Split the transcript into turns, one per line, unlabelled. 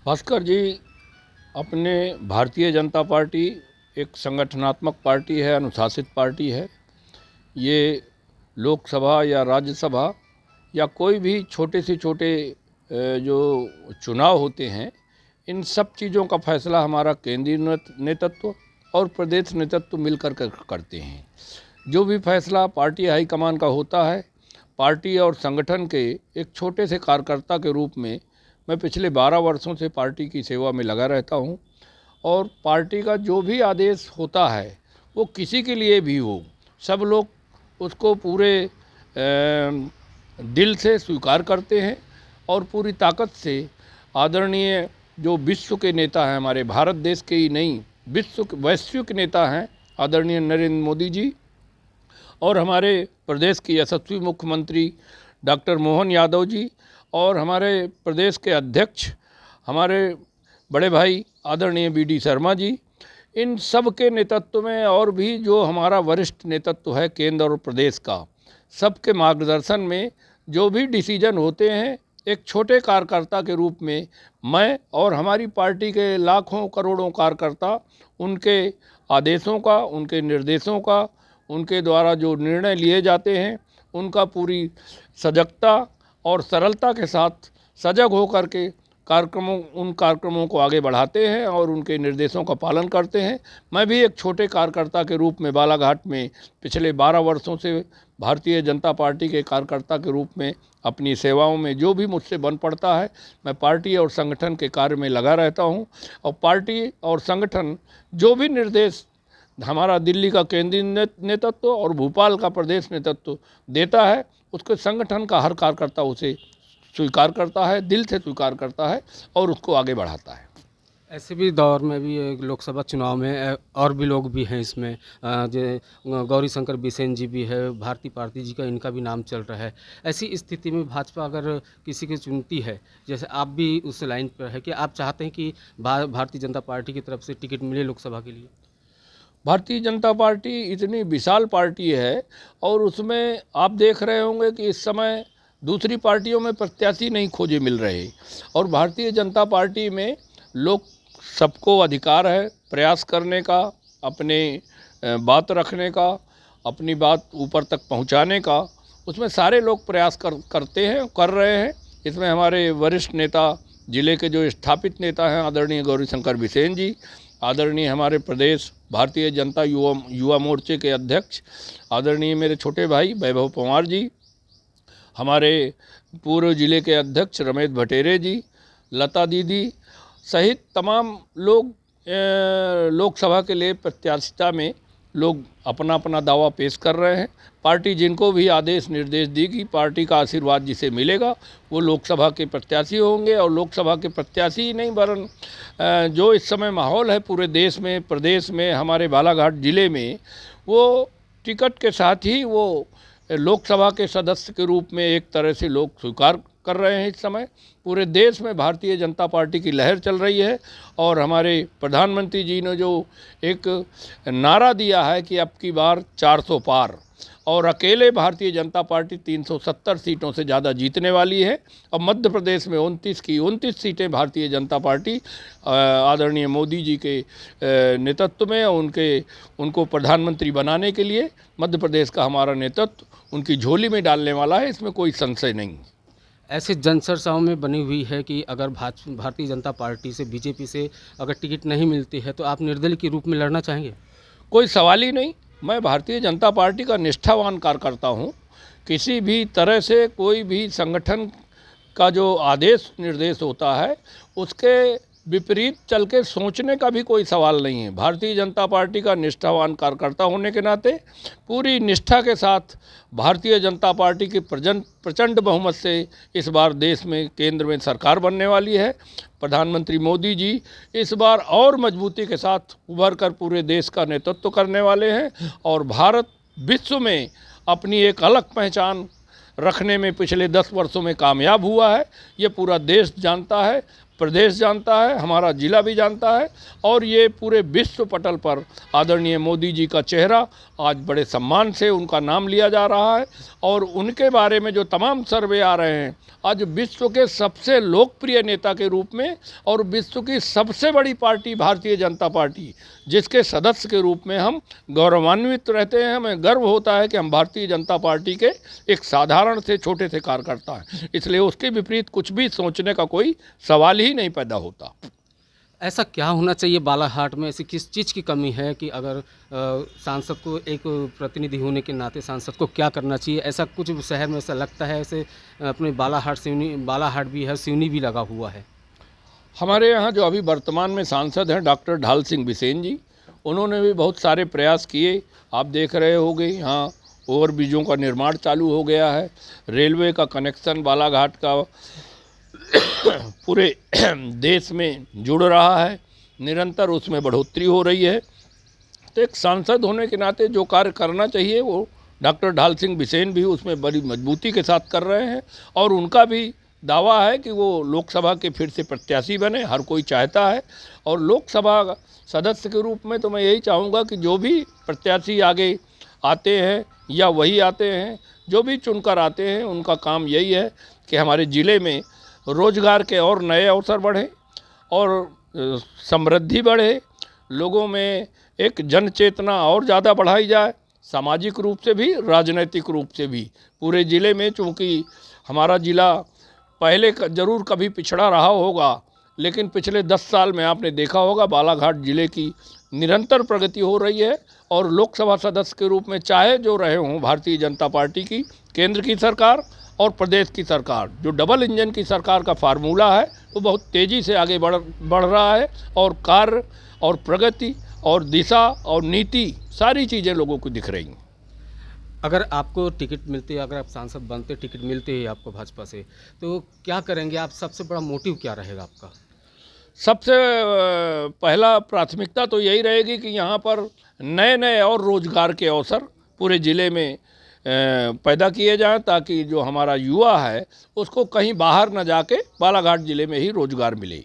भास्कर जी, अपने भारतीय जनता पार्टी एक संगठनात्मक पार्टी है, अनुशासित पार्टी है। ये लोकसभा या राज्यसभा या कोई भी छोटे से छोटे जो चुनाव होते हैं, इन सब चीज़ों का फैसला हमारा केंद्रीय नेतृत्व और प्रदेश नेतृत्व मिलकर करते हैं। जो भी फैसला पार्टी हाईकमान का होता है, पार्टी और संगठन के एक छोटे से कार्यकर्ता के रूप में मैं पिछले 12 वर्षों से पार्टी की सेवा में लगा रहता हूं। और पार्टी का जो भी आदेश होता है, वो किसी के लिए भी हो, सब लोग उसको पूरे दिल से स्वीकार करते हैं और पूरी ताकत से आदरणीय जो विश्व के नेता हैं, हमारे भारत देश के ही नहीं वैश्विक नेता हैं, आदरणीय नरेंद्र मोदी जी, और हमारे प्रदेश के यशस्वी मुख्यमंत्री डॉक्टर मोहन यादव जी, और हमारे प्रदेश के अध्यक्ष हमारे बड़े भाई आदरणीय BD शर्मा जी, इन सब के नेतृत्व में और भी जो हमारा वरिष्ठ नेतृत्व है केंद्र और प्रदेश का, सबके मार्गदर्शन में जो भी डिसीजन होते हैं, एक छोटे कार्यकर्ता के रूप में मैं और हमारी पार्टी के लाखों करोड़ों कार्यकर्ता उनके आदेशों का, उनके निर्देशों का, उनके द्वारा जो निर्णय लिए जाते हैं, उनका पूरी सजगता और सरलता के साथ सजग होकर के उन कार्यक्रमों को आगे बढ़ाते हैं और उनके निर्देशों का पालन करते हैं। मैं भी एक छोटे कार्यकर्ता के रूप में बालाघाट में पिछले 12 वर्षों से भारतीय जनता पार्टी के कार्यकर्ता के रूप में अपनी सेवाओं में जो भी मुझसे बन पड़ता है, मैं पार्टी और संगठन के कार्य में लगा रहता हूं। और पार्टी और संगठन जो भी निर्देश हमारा दिल्ली का केंद्रीय नेतृत्व और भोपाल का प्रदेश नेतृत्व देता है, उसके संगठन का हर कार्यकर्ता उसे स्वीकार करता है, दिल से स्वीकार करता है और उसको आगे बढ़ाता है।
ऐसे भी दौर में भी लोकसभा चुनाव में और भी लोग भी हैं इसमें, जो गौरी शंकर बिसेन जी भी है, भारती पार्टी जी का इनका भी नाम चल रहा है। ऐसी स्थिति में भाजपा अगर किसी की चुनती है, जैसे आप भी उस लाइन पर है कि आप चाहते हैं कि भारतीय जनता पार्टी की तरफ से टिकट मिले लोकसभा के लिए?
भारतीय जनता पार्टी इतनी विशाल पार्टी है और उसमें आप देख रहे होंगे कि इस समय दूसरी पार्टियों में प्रत्याशी नहीं खोजे मिल रहे, और भारतीय जनता पार्टी में लोग सबको अधिकार है प्रयास करने का, अपने बात रखने का, अपनी बात ऊपर तक पहुंचाने का। उसमें सारे लोग प्रयास करते हैं, कर रहे हैं। इसमें हमारे वरिष्ठ नेता, जिले के जो स्थापित नेता हैं आदरणीय गौरी शंकर बिसेन जी, आदरणीय हमारे प्रदेश भारतीय जनता युवा मोर्चे के अध्यक्ष आदरणीय मेरे छोटे भाई वैभव पंवार जी, हमारे पूर्व जिले के अध्यक्ष रमेश भटेरे जी, लता दीदी सहित तमाम लोग लोकसभा के लिए प्रत्याशिता में लोग अपना अपना दावा पेश कर रहे हैं। पार्टी जिनको भी आदेश निर्देश देगी, पार्टी का आशीर्वाद जिसे मिलेगा, वो लोकसभा के प्रत्याशी होंगे। और लोकसभा के प्रत्याशी ही नहीं, वरन जो इस समय माहौल है पूरे देश में, प्रदेश में, हमारे बालाघाट जिले में, वो टिकट के साथ ही वो लोकसभा के सदस्य के रूप में एक तरह से लोग स्वीकार कर रहे हैं। इस समय पूरे देश में भारतीय जनता पार्टी की लहर चल रही है। और हमारे प्रधानमंत्री जी ने जो एक नारा दिया है कि अब की बार 400 पार, और अकेले भारतीय जनता पार्टी 370 सीटों से ज़्यादा जीतने वाली है। और मध्य प्रदेश में 29 की 29 सीटें भारतीय जनता पार्टी आदरणीय मोदी जी के नेतृत्व में उनको प्रधानमंत्री बनाने के लिए मध्य प्रदेश का हमारा नेतृत्व उनकी झोली में डालने वाला है, इसमें कोई संशय नहीं।
ऐसे जनचर्चाओं में बनी हुई है कि अगर भारतीय जनता पार्टी से, बीजेपी से अगर टिकट नहीं मिलती है तो आप निर्दलीय के रूप में लड़ना चाहेंगे?
कोई सवाल ही नहीं। मैं भारतीय जनता पार्टी का निष्ठावान कार्यकर्ता हूँ। किसी भी तरह से कोई भी संगठन का जो आदेश निर्देश होता है, उसके विपरीत चल के सोचने का भी कोई सवाल नहीं है। भारतीय जनता पार्टी का निष्ठावान कार्यकर्ता होने के नाते पूरी निष्ठा के साथ भारतीय जनता पार्टी की प्रचंड बहुमत से इस बार देश में केंद्र में सरकार बनने वाली है। प्रधानमंत्री मोदी जी इस बार और मजबूती के साथ उभर कर पूरे देश का नेतृत्व करने वाले हैं। और भारत विश्व में अपनी एक अलग पहचान रखने में पिछले 10 वर्षों में कामयाब हुआ है, ये पूरा देश जानता है। प्रदेश जानता है, हमारा ज़िला भी जानता है, और ये पूरे विश्व पटल पर आदरणीय मोदी जी का चेहरा आज बड़े सम्मान से उनका नाम लिया जा रहा है। और उनके बारे में जो तमाम सर्वे आ रहे हैं, आज विश्व के सबसे लोकप्रिय नेता के रूप में और विश्व की सबसे बड़ी पार्टी भारतीय जनता पार्टी, जिसके सदस्य के रूप में हम गौरवान्वित रहते हैं। हमें गर्व होता है कि हम भारतीय जनता पार्टी के एक साधारण से छोटे से कार्यकर्ता हैं, इसलिए उसके विपरीत कुछ भी सोचने का कोई सवाल ही नहीं पैदा होता।
ऐसा क्या होना चाहिए बालाघाट में, ऐसी किस चीज़ की कमी है कि अगर सांसद को, एक प्रतिनिधि होने के नाते सांसद को क्या करना चाहिए? ऐसा कुछ शहर में ऐसा लगता है, ऐसे अपने बालाघाट सिवनी, बालाघाट भी है, सिवनी भी लगा हुआ है।
हमारे यहाँ जो अभी वर्तमान में सांसद हैं डॉक्टर ढाल सिंह बिसेन जी, उन्होंने भी बहुत सारे प्रयास किए। आप देख रहे होंगे यहाँ ओवरब्रिजों का निर्माण चालू हो गया है, रेलवे का कनेक्शन बालाघाट का पूरे देश में जुड़ रहा है, निरंतर उसमें बढ़ोतरी हो रही है। तो एक सांसद होने के नाते जो कार्य करना चाहिए वो डॉक्टर ढाल सिंह बिसेन भी उसमें बड़ी मजबूती के साथ कर रहे हैं, और उनका भी दावा है कि वो लोकसभा के फिर से प्रत्याशी बने, हर कोई चाहता है। और लोकसभा सदस्य के रूप में तो मैं यही चाहूँगा कि जो भी प्रत्याशी आगे आते हैं या वही आते हैं, जो भी चुनकर आते हैं, उनका काम यही है कि हमारे ज़िले में रोज़गार के और नए अवसर बढ़े और समृद्धि बढ़े, लोगों में एक जन चेतना और ज़्यादा बढ़ाई जाए, सामाजिक रूप से भी राजनीतिक रूप से भी। पूरे ज़िले में, चूँकि हमारा ज़िला पहले ज़रूर कभी पिछड़ा रहा होगा, लेकिन पिछले 10 साल में आपने देखा होगा बालाघाट ज़िले की निरंतर प्रगति हो रही है। और लोकसभा सदस्य के रूप में चाहे जो रहे हों भारतीय जनता पार्टी की, केंद्र की सरकार और प्रदेश की सरकार, जो डबल इंजन की सरकार का फार्मूला है, वो बहुत तेज़ी से आगे बढ़ रहा है। और कार्य और प्रगति और दिशा और नीति, सारी चीज़ें लोगों को दिख रही हैं।
अगर आपको टिकट मिलती है, अगर आप सांसद बनते, टिकट मिलती है आपको भाजपा से, तो क्या करेंगे आप? सबसे बड़ा मोटिव क्या रहेगा आपका?
सबसे पहला प्राथमिकता तो यही रहेगी कि यहाँ पर नए नए और रोज़गार के अवसर पूरे ज़िले में पैदा किए जाएं, ताकि जो हमारा युवा है उसको कहीं बाहर न जाके बालाघाट ज़िले में ही रोज़गार मिले।